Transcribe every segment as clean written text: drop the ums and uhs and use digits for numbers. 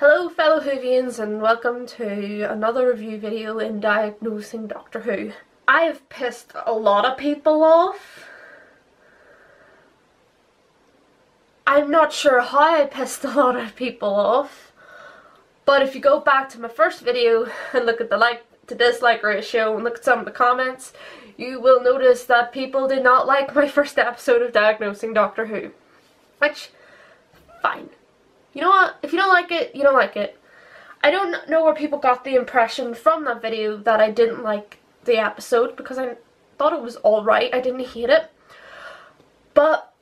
Hello fellow Whovians and welcome to another review video in Diagnosing Doctor Who. I have pissed a lot of people off. I'm not sure how I pissed a lot of people off, but if you go back to my first video and look at the like to dislike ratio and look at some of the comments, you will notice that people did not like my first episode of Diagnosing Doctor Who. Which, fine. You know what? If you don't like it, you don't like it. I don't know where people got the impression from that video that I didn't like the episode, because I thought it was alright. I didn't hate it. But,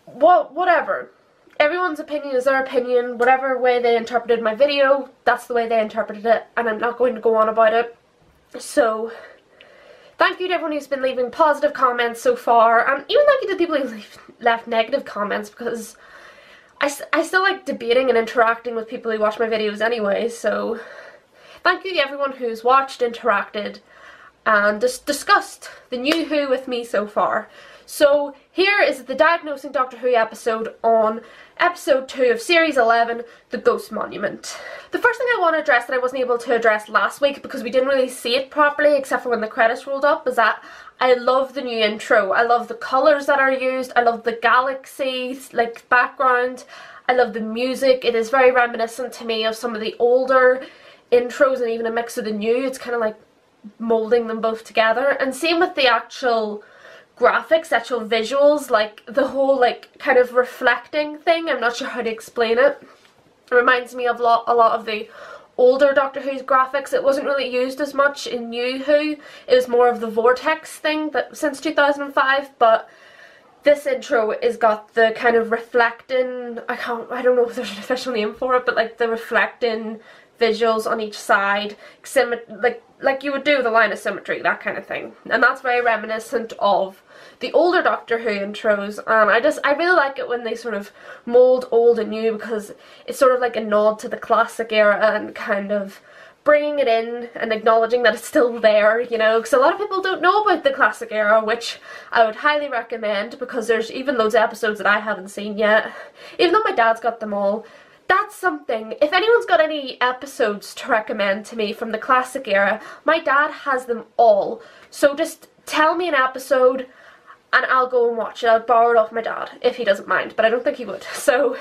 whatever. Everyone's opinion is their opinion. Whatever way they interpreted my video, that's the way they interpreted it, and I'm not going to go on about it. So, thank you to everyone who's been leaving positive comments so far, and even thank you to the people who left negative comments, because I still like debating and interacting with people who watch my videos anyway, so thank you to everyone who's watched, interacted, and discussed the new Who with me so far. So here is the Diagnosing Doctor Who episode on episode 2 of series 11, The Ghost Monument. The first thing I want to address that I wasn't able to address last week because we didn't really see it properly except for when the credits rolled up is that I love the new intro. I love the colours that are used, I love the galaxy like background, I love the music. It is very reminiscent to me of some of the older intros and even a mix of the new. It's kind of like moulding them both together, and same with the actual graphics, actual visuals, like the whole like kind of reflecting thing. I'm not sure how to explain it. It reminds me of a lot of the older Doctor Who's graphics. It wasn't really used as much in New Who. It was more of the vortex thing that since 2005, but this intro is got the kind of reflecting, I don't know if there's an official name for it, but like the reflecting visuals on each side, like you would do with a line of symmetry, that kind of thing. And that's very reminiscent of the older Doctor Who intros, and I really like it when they sort of mould old and new, because it's sort of like a nod to the classic era and kind of bringing it in and acknowledging that it's still there, you know, because a lot of people don't know about the classic era, which I would highly recommend, because there's even loads of episodes that I haven't seen yet, even though my dad's got them all. That's something. If anyone's got any episodes to recommend to me from the classic era, my dad has them all. So just tell me an episode and I'll go and watch it. I'll borrow it off my dad if he doesn't mind, but I don't think he would. So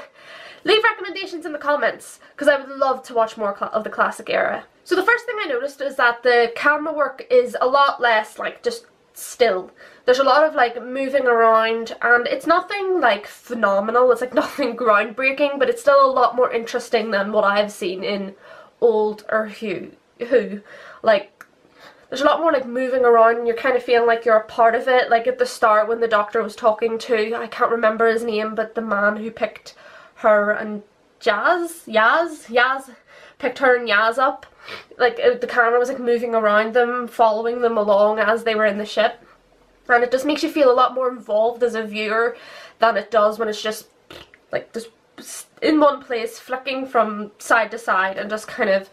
leave recommendations in the comments, because I would love to watch more of the classic era. So the first thing I noticed is that the camera work is a lot less like just still. There's a lot of like moving around, and it's nothing like phenomenal, it's like nothing groundbreaking, but it's still a lot more interesting than what I've seen in old or Who. Like, there's a lot more like moving around and you're kind of feeling like you're a part of it. Like at the start when the Doctor was talking to, I can't remember his name, but the man who picked her and Yaz picked her and Yaz up, like the camera was like moving around them, following them along as they were in the ship, and it just makes you feel a lot more involved as a viewer than it does when it's just like just in one place, flicking from side to side and just kind of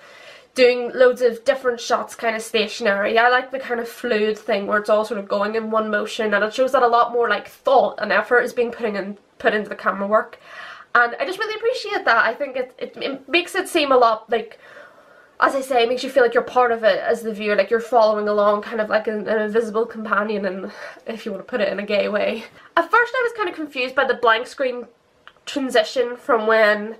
doing loads of different shots, kind of stationary. I like the kind of fluid thing where it's all sort of going in one motion, and it shows that a lot more like thought and effort is being put into the camera work. And I just really appreciate that. I think it makes it seem a lot like, as I say, it makes you feel like you're part of it as the viewer, like you're following along, kind of like an invisible companion, and if you want to put it in a gay way. At first I was kind of confused by the blank screen transition from when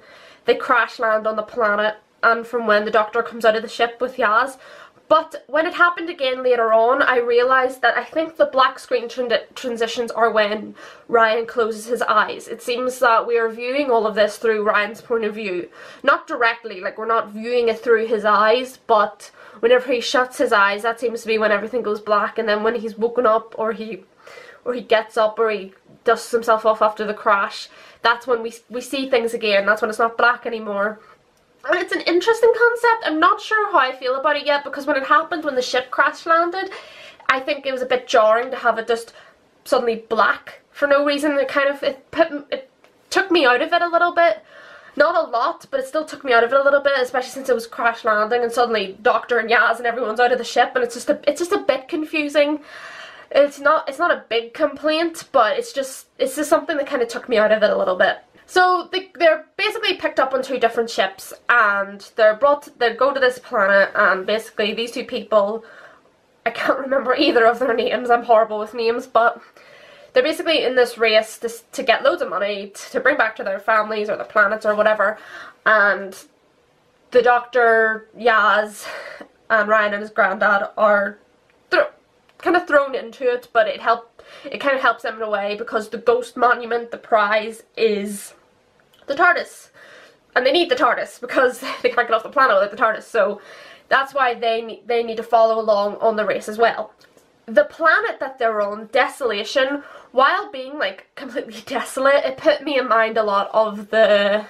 they crash land on the planet and from when the Doctor comes out of the ship with Yaz. But when it happened again later on, I realised that I think the black screen transitions are when Ryan closes his eyes. It seems that we are viewing all of this through Ryan's point of view. Not directly, like we're not viewing it through his eyes, but whenever he shuts his eyes, that seems to be when everything goes black, and then when he's woken up or he gets up or he dusts himself off after the crash, that's when we see things again. That's when it's not black anymore. And it's an interesting concept. I'm not sure how I feel about it yet, because when it happened, when the ship crash landed, I think it was a bit jarring to have it just suddenly black for no reason. It took me out of it a little bit. Not a lot, but it still took me out of it a little bit, especially since it was crash landing and suddenly Doctor and Yaz and everyone's out of the ship, and it's just a bit confusing. It's not a big complaint, but it's just something that kind of took me out of it a little bit. So they're basically picked up up on two different ships, and they go to this planet, and basically these two people, I can't remember either of their names, I'm horrible with names, but they're basically in this race to get loads of money to bring back to their families or their planets or whatever, and the Doctor, Yaz, and Ryan and his granddad are kind of thrown into it, but it kind of helps them in a way, because the ghost monument, the prize, is the TARDIS. And they need the TARDIS because they can't get off the planet without the TARDIS, so that's why they need to follow along on the race as well. The planet that they're on, Desolation, while being like completely desolate, it put me in mind a lot of the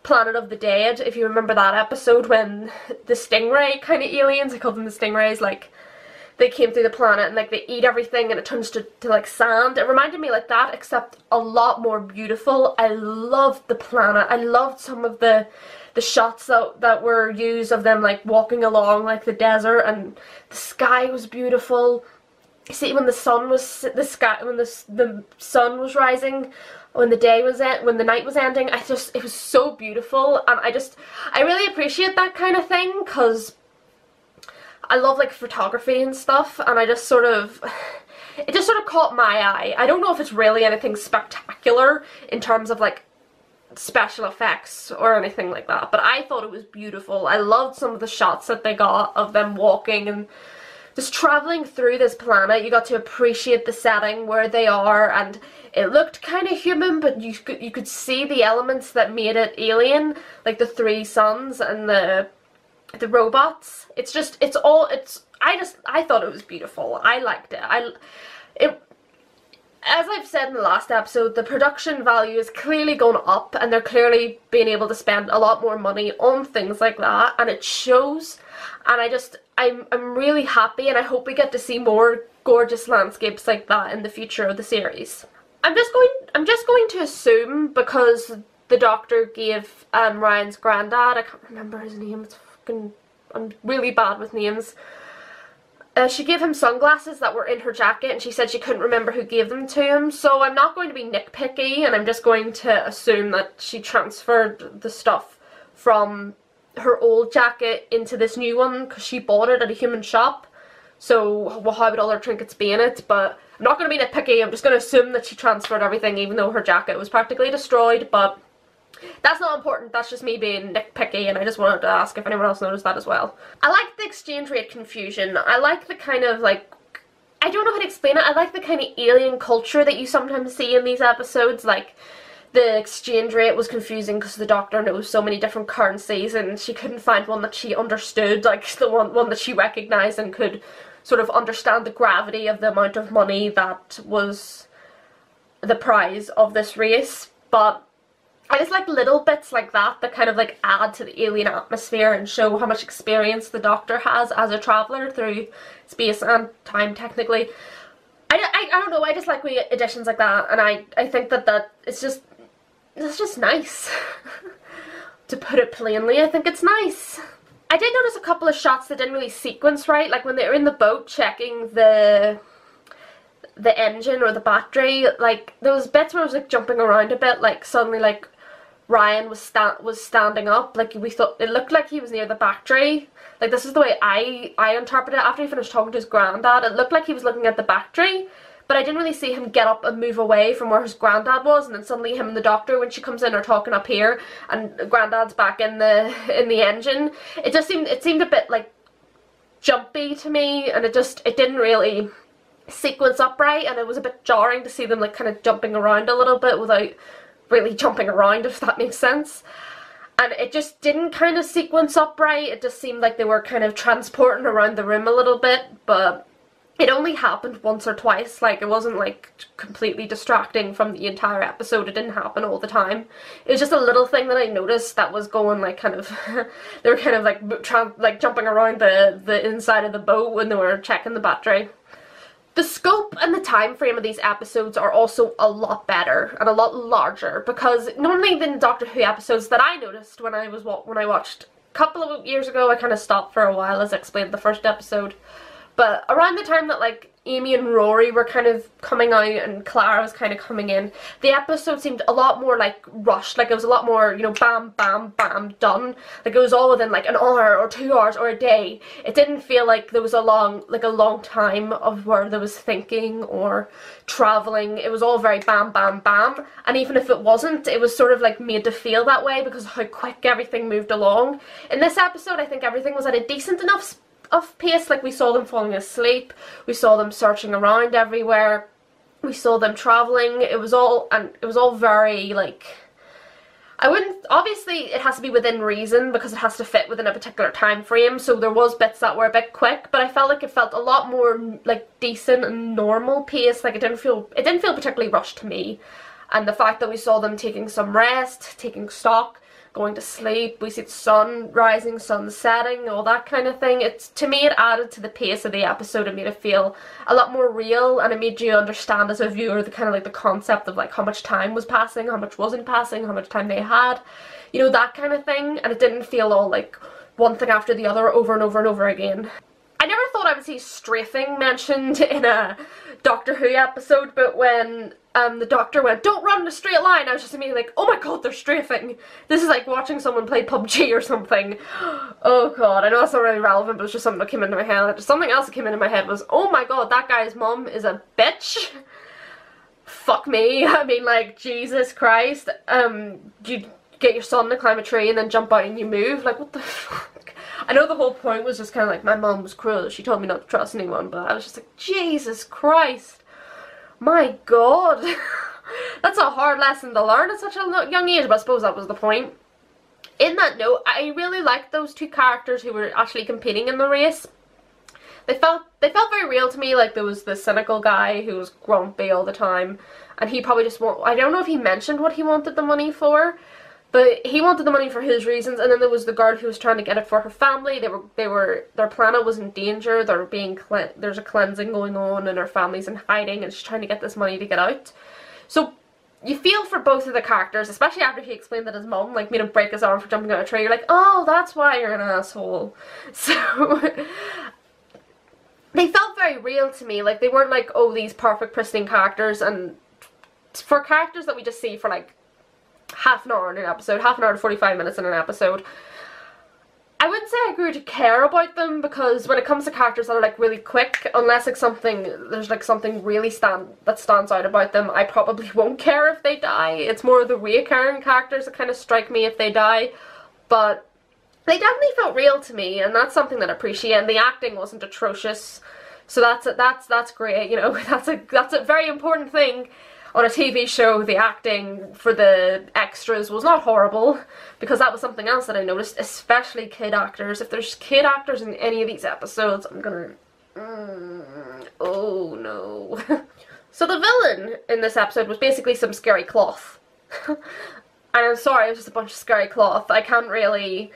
Planet of the Dead, if you remember that episode when the stingray kind of aliens, I call them the stingrays, like they came through the planet and like they eat everything and it turns to like sand. It reminded me like that, except a lot more beautiful. I loved the planet. I loved some of the shots that were used of them like walking along like the desert, and the sky was beautiful. See, when the sun was the sun was rising, when the night was ending, it was so beautiful, and I really appreciate that kind of thing, because I love like photography and stuff, and it just sort of caught my eye. I don't know if it's really anything spectacular in terms of like special effects or anything like that, but I thought it was beautiful. I loved some of the shots that they got of them walking and just traveling through this planet. You got to appreciate the setting where they are, and it looked kind of human, but you could see the elements that made it alien, like the three suns and the robots. I thought it was beautiful. I liked it. As I've said in the last episode, the production value is clearly going up, and they're clearly being able to spend a lot more money on things like that, and it shows. And I'm really happy, and I hope we get to see more gorgeous landscapes like that in the future of the series. I'm just going to assume, because the Doctor gave Ryan's granddad, I can't remember his name, I'm really bad with names. She gave him sunglasses that were in her jacket, and she said she couldn't remember who gave them to him, so I'm not going to be nitpicky, and I'm just going to assume that she transferred the stuff from her old jacket into this new one because she bought it at a human shop. So, well, how would all her trinkets be in it? But I'm not going to be nitpicky, I'm just going to assume that she transferred everything, even though her jacket was practically destroyed, but that's not important. That's just me being nitpicky, and I just wanted to ask if anyone else noticed that as well. I like the exchange rate confusion. I like the kind of like, I don't know how to explain it, I like the kind of alien culture that you sometimes see in these episodes. Like, the exchange rate was confusing because the Doctor knows so many different currencies, and she couldn't find one that she understood, like the one that she recognised and could sort of understand the gravity of the amount of money that was the prize of this race. But I just like little bits like that kind of like add to the alien atmosphere and show how much experience the Doctor has as a traveller through space and time, technically. I don't know, I just like additions like that, and I think that it's just nice. To put it plainly, I think it's nice. I did notice a couple of shots that didn't really sequence right, like when they were in the boat checking the engine or the battery. Like, there was bits where I was like jumping around a bit, like suddenly like Ryan was standing up, like we thought it looked like he was near the battery. Like, this is the way I interpreted it. After he finished talking to his granddad, it looked like he was looking at the battery, but I didn't really see him get up and move away from where his granddad was, and then suddenly him and the Doctor, when she comes in, are talking up here, and granddad's back in the engine. It seemed a bit like jumpy to me, and it didn't really sequence up right, and it was a bit jarring to see them like kind of jumping around a little bit without really jumping around, if that makes sense. And it just didn't kind of sequence up right. It just seemed like they were kind of transporting around the room a little bit, but it only happened once or twice. Like, it wasn't like completely distracting from the entire episode. It didn't happen all the time. It was just a little thing that I noticed that was going like kind of they were kind of like jumping around the inside of the boat when they were checking the battery. The scope and the time frame of these episodes are also a lot better and a lot larger, because normally in Doctor Who episodes that I noticed when I watched a couple of years ago, I kind of stopped for a while, as I explained in the first episode, but around the time that like Amy and Rory were kind of coming out and Clara was kind of coming in, the episode seemed a lot more like rushed. Like it was a lot more, you know, bam, bam, bam, done. Like it was all within like an hour or 2 hours or a day. It didn't feel like there was a long time of where there was thinking or travelling. It was all very bam, bam, bam. And even if it wasn't, it was sort of like made to feel that way because of how quick everything moved along. In this episode, I think everything was at a decent enough of pace. Like we saw them falling asleep, we saw them searching around everywhere, we saw them travelling. It was all very like, I wouldn't, obviously it has to be within reason because it has to fit within a particular time frame, so there was bits that were a bit quick, but I felt like it felt a lot more like decent and normal pace. Like it didn't feel particularly rushed to me. And the fact that we saw them taking some rest, taking stock, going to sleep, we see the sun rising, sun setting, all that kind of thing. To me it added to the pace of the episode. It made it feel a lot more real, and it made you understand as a viewer the kind of like the concept of like how much time was passing, how much wasn't passing, how much time they had, you know, that kind of thing. And it didn't feel all like one thing after the other over and over and over again. I never thought I would see strafing mentioned in a Doctor Who episode, but when the doctor went, "Don't run in a straight line," I was just immediately like, oh my god, they're strafing. This is like watching someone play PUBG or something. Oh god, I know that's not really relevant, but it's just something that came into my head. Something else that came into my head was, oh my god, that guy's mum is a bitch. Fuck me. I mean, like, Jesus Christ. You get your son to climb a tree and then jump out and you move? Like, what the fuck? I know the whole point was just kind of like, my mum was cruel, she told me not to trust anyone, but I was just like, Jesus Christ. My god. That's a hard lesson to learn at such a young age, but I suppose that was the point. In that note, I really liked those two characters who were actually competing in the race. They felt very real to me. Like there was the cynical guy who was grumpy all the time, and he probably just I don't know if he mentioned what he wanted the money for, but he wanted the money for his reasons. And then there was the girl who was trying to get it for her family. Their planet was in danger. There's a cleansing going on, and her family's in hiding, and she's trying to get this money to get out. So you feel for both of the characters, especially after he explained that his mum like made him break his arm for jumping out a tree. You're like, oh, that's why you're an asshole. So they felt very real to me. Like they weren't like, oh, these perfect pristine characters. And for characters that we just see for like half an hour in an episode, half an hour to 45 minutes in an episode, I wouldn't say I grew to care about them, because when it comes to characters that are like really quick, unless like there's like something really that stands out about them, I probably won't care if they die. It's more the reoccurring characters that kind of strike me if they die. But they definitely felt real to me, and that's something that I appreciate. And the acting wasn't atrocious, so that's great. You know, that's a very important thing. On a TV show, the acting for the extras was not horrible, because that was something else that I noticed, especially kid actors. If there's kid actors in any of these episodes, I'm gonna... oh no. So the villain in this episode was basically some scary cloth. And I'm sorry, it was just a bunch of scary cloth. I can't really...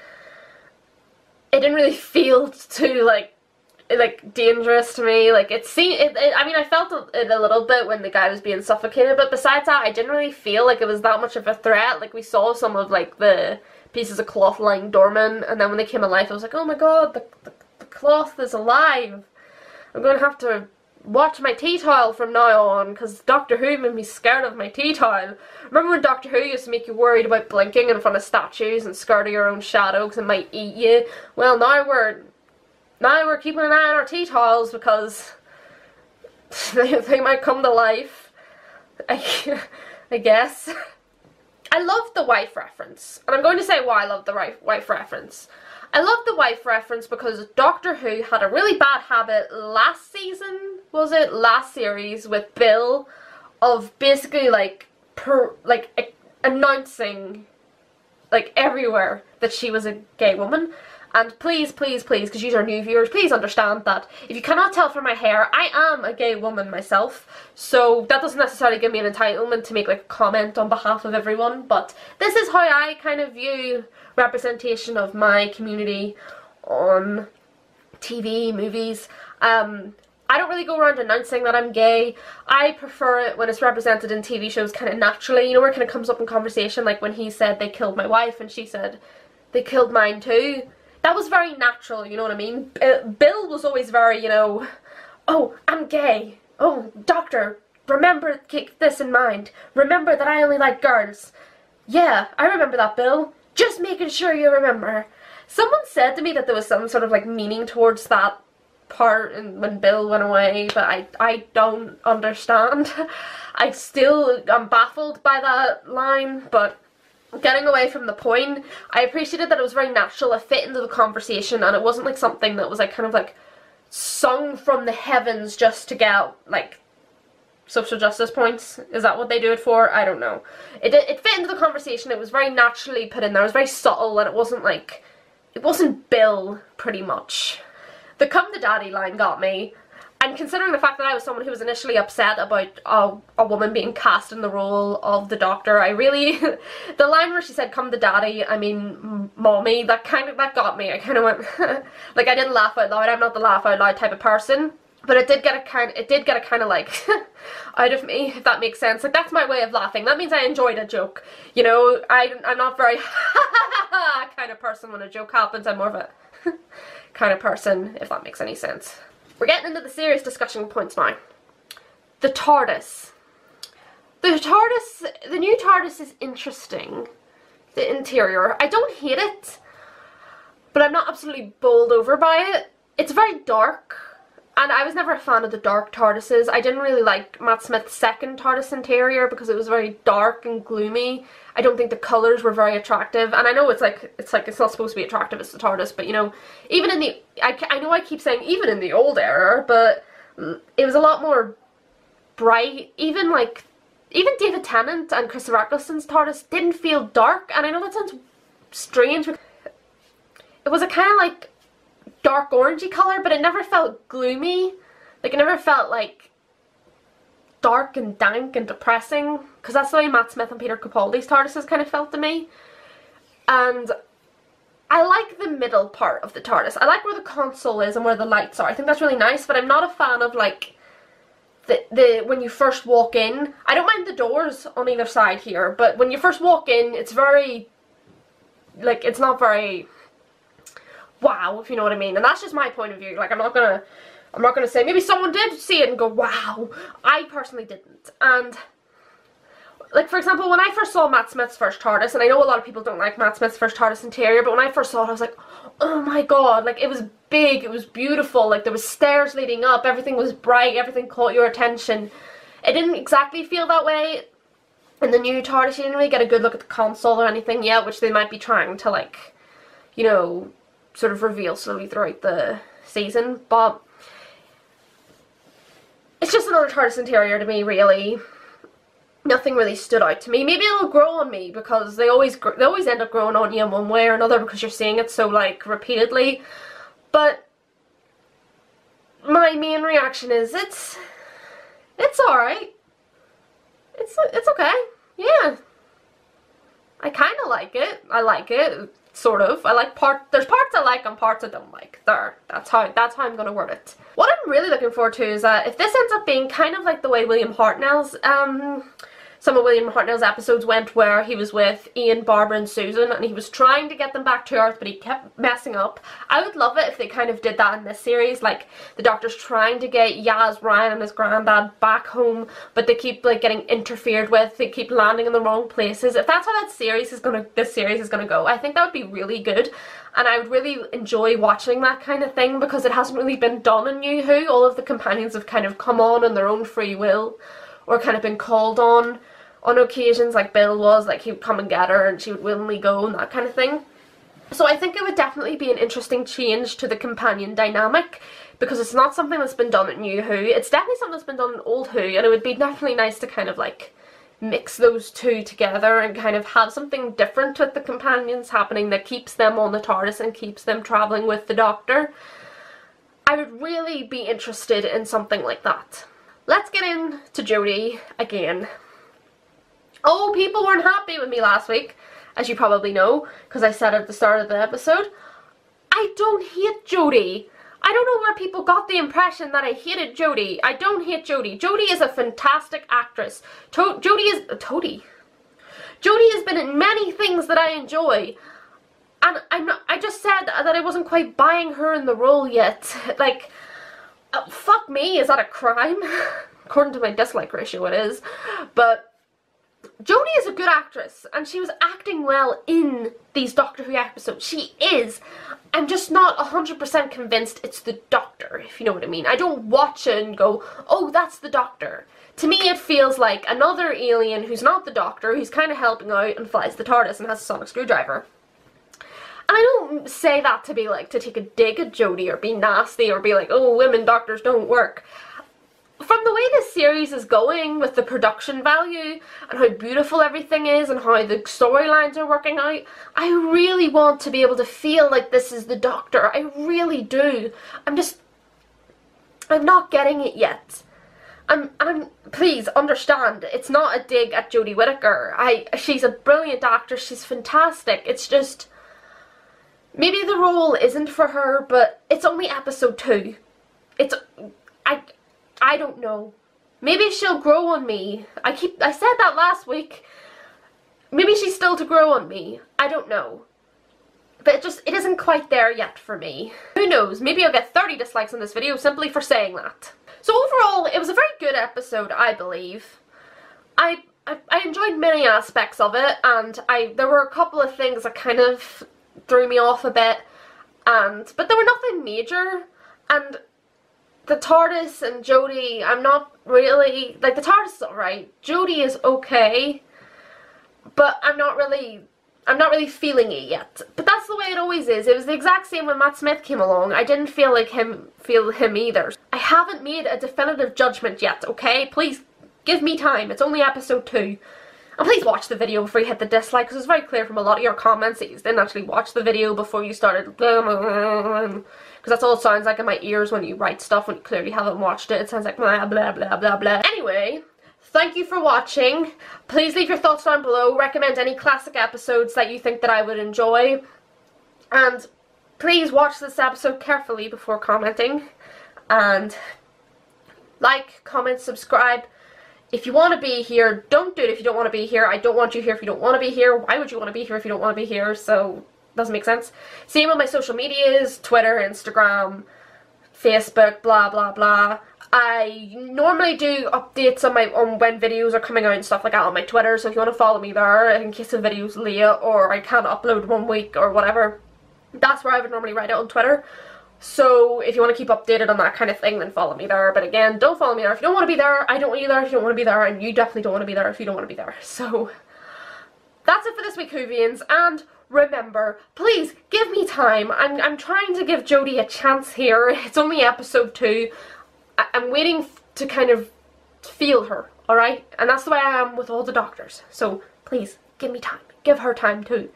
It didn't really feel too, like dangerous to me. Like I mean, I felt it a little bit when the guy was being suffocated, but besides that I didn't really feel like it was that much of a threat. Like we saw some of like the pieces of cloth lying dormant, and then when they came alive I was like, oh my god, the cloth is alive. I'm gonna have to watch my tea towel from now on, because Doctor Who made me scared of my tea towel. Remember when Doctor Who used to make you worried about blinking in front of statues and scared of your own shadow because it might eat you? Well, now we're keeping an eye on our tea towels, because they might come to life, I guess. I love the wife reference, and I'm going to say why I love the wife reference. I love the wife reference because Doctor Who had a really bad habit last season, last series, with Bill, of basically like announcing like everywhere that she was a gay woman. And please, please, please, because you are new viewers, please understand that if you cannot tell from my hair, I am a gay woman myself. So that doesn't necessarily give me an entitlement to make like a comment on behalf of everyone. But this is how I kind of view representation of my community on TV, movies. I don't really go around announcing that I'm gay. I prefer it when it's represented in TV shows kind of naturally. You know, where it kind of comes up in conversation, like when he said they killed my wife and she said they killed mine too. That was very natural, you know what I mean? Bill was always very, you know, oh, I'm gay. Oh, doctor, remember, keep this in mind. Remember that I only like girls. Yeah, I remember that, Bill. Just making sure you remember. Someone said to me that there was some sort of like meaning towards that part and when Bill went away, but I don't understand. I still am baffled by that line, but getting away from the point, I appreciated that it was very natural, it fit into the conversation, and it wasn't like something that was like kind of like sung from the heavens just to get like social justice points. Is that what they do it for? I don't know. It fit into the conversation, it was very naturally put in there, it was very subtle, and it wasn't Bill, pretty much. The come to daddy line got me, and considering the fact that I was someone who was initially upset about a woman being cast in the role of the doctor, I really, the line where she said come to daddy, I mean mommy, that got me. I kind of went, like, I didn't laugh out loud, I'm not the laugh out loud type of person, but it did get a kind of like out of me, if that makes sense. Like, that's my way of laughing. That means I enjoyed a joke. You know, I'm not very kind of person when a joke happens. I'm more of a kind of person, if that makes any sense. We're getting into the serious discussion points now. The TARDIS. The new TARDIS is interesting. The interior. I don't hate it, but I'm not absolutely bowled over by it. It's very dark, and I was never a fan of the dark TARDISes. I didn't really like Matt Smith's second TARDIS interior because it was very dark and gloomy. I don't think the colours were very attractive, and I know it's not supposed to be attractive, it's the TARDIS, but you know, even in the, I know I keep saying even in the old era, but it was a lot more bright. Even David Tennant and Christopher Eccleston's TARDIS didn't feel dark, and I know that sounds strange. It was a kind of like dark orangey colour, but it never felt gloomy. Like, it never felt like dark and dank and depressing, because that's the way Matt Smith and Peter Capaldi's TARDISes kind of felt to me. And I like the middle part of the TARDIS. I like where the console is and where the lights are. I think that's really nice, but I'm not a fan of like the when you first walk in. I don't mind the doors on either side here, but when you first walk in, it's very, like, it's not very wow, if you know what I mean. And that's just my point of view. Like, I'm not gonna say, maybe someone did see it and go, wow. I personally didn't. And, like, for example, when I first saw Matt Smith's first TARDIS, and I know a lot of people don't like Matt Smith's first TARDIS interior, but when I first saw it, I was like, oh my god, like, it was big, it was beautiful, like, there was stairs leading up, everything was bright, everything caught your attention. It didn't exactly feel that way in the new TARDIS. You didn't really get a good look at the console or anything yet, which they might be trying to, like, you know, sort of reveal slowly throughout the season, but it's just another TARDIS interior to me, really. Nothing really stood out to me. Maybe it'll grow on me because they always end up growing on you in one way or another because you're seeing it so, like, repeatedly. But my main reaction is it's alright. It's okay. Yeah. I kind of like it. I like it. Sort of. I like there's parts I like and parts I don't like. There. That's how I'm gonna word it. What I'm really looking forward to is that if this ends up being kind of like the way William Hartnell's some of William Hartnell's episodes went, where he was with Ian, Barbara and Susan, and he was trying to get them back to Earth, but he kept messing up. I would love it if they kind of did that in this series, like the Doctor's trying to get Yaz, Ryan and his granddad back home, but they keep, like, getting interfered with, they keep landing in the wrong places. If that's how this series is gonna go, I think that would be really good, and I would really enjoy watching that kind of thing, because it hasn't really been done in New Who. All of the companions have kind of come on their own free will, or kind of been called on occasions, like Bill was, like he would come and get her and she would willingly go and that kind of thing. So I think it would definitely be an interesting change to the companion dynamic, because it's not something that's been done at New Who. It's definitely something that's been done in Old Who, and it would be definitely nice to kind of like mix those two together and kind of have something different with the companions happening that keeps them on the TARDIS and keeps them travelling with the Doctor. I would really be interested in something like that. Let's get into Jodie again. Oh, people weren't happy with me last week, as you probably know, because I said at the start of the episode, I don't hate Jodie. I don't know where people got the impression that I hated Jodie. I don't hate Jodie. Jodie is a fantastic actress. Jodie has been in many things that I enjoy, and I just said that I wasn't quite buying her in the role yet. Like, Fuck me, is that a crime? According to my dislike ratio, it is. But Jodie is a good actress, and she was acting well in these Doctor Who episodes. She is. I'm just not 100% convinced it's the Doctor, if you know what I mean. I don't watch it and go, oh, that's the Doctor. To me, it feels like another alien who's not the Doctor, who's kind of helping out and flies the TARDIS and has a sonic screwdriver. And I don't say that to be like, to take a dig at Jodie or be nasty or be like, oh, women doctors don't work. From the way this series is going, with the production value and how beautiful everything is and how the storylines are working out, I really want to be able to feel like this is the Doctor. I really do. I'm not getting it yet. Please understand, it's not a dig at Jodie Whittaker. She's a brilliant actress, she's fantastic. It's just, maybe the role isn't for her, but it's only episode 2. I don't know. Maybe she'll grow on me. I said that last week. Maybe she's still to grow on me. I don't know. But it isn't quite there yet for me. Who knows? Maybe I'll get 30 dislikes on this video simply for saying that. So overall, it was a very good episode, I believe. I enjoyed many aspects of it, and there were a couple of things that kind of threw me off a bit, but there were nothing major. And the TARDIS and Jodie, I'm not really, like, the TARDIS is alright, Jodie is okay, but I'm not really feeling it yet. But that's the way it always is. It was the exact same when Matt Smith came along. I didn't feel him either. I haven't made a definitive judgment yet, okay? Please give me time. It's only episode 2. And please watch the video before you hit the dislike, because it's very clear from a lot of your comments that you didn't actually watch the video before you started. Because that's all it sounds like in my ears when you write stuff when you clearly haven't watched it. It sounds like blah blah blah blah blah. Anyway, thank you for watching. Please leave your thoughts down below. Recommend any classic episodes that you think that I would enjoy. And please watch this episode carefully before commenting. And like, comment, subscribe. If you want to be here, don't do it if you don't want to be here. I don't want you here if you don't want to be here. Why would you want to be here if you don't want to be here? So, doesn't make sense. Same on my social medias, Twitter, Instagram, Facebook, blah blah blah. I normally do updates on when videos are coming out and stuff like that on my Twitter, so if you want to follow me there in case the video's late or I can't upload 1 week or whatever, that's where I would normally write it on Twitter. So if you want to keep updated on that kind of thing, then follow me there. But again, don't follow me there if you don't want to be there. I don't want you there if you don't want to be there, and you definitely don't want to be there if you don't want to be there. So that's it for this week, Whovians, and remember, please give me time. I'm trying to give Jodie a chance here. It's only episode 2. I'm waiting to kind of feel her, alright? And that's the way I am with all the doctors. So please, give me time. Give her time too.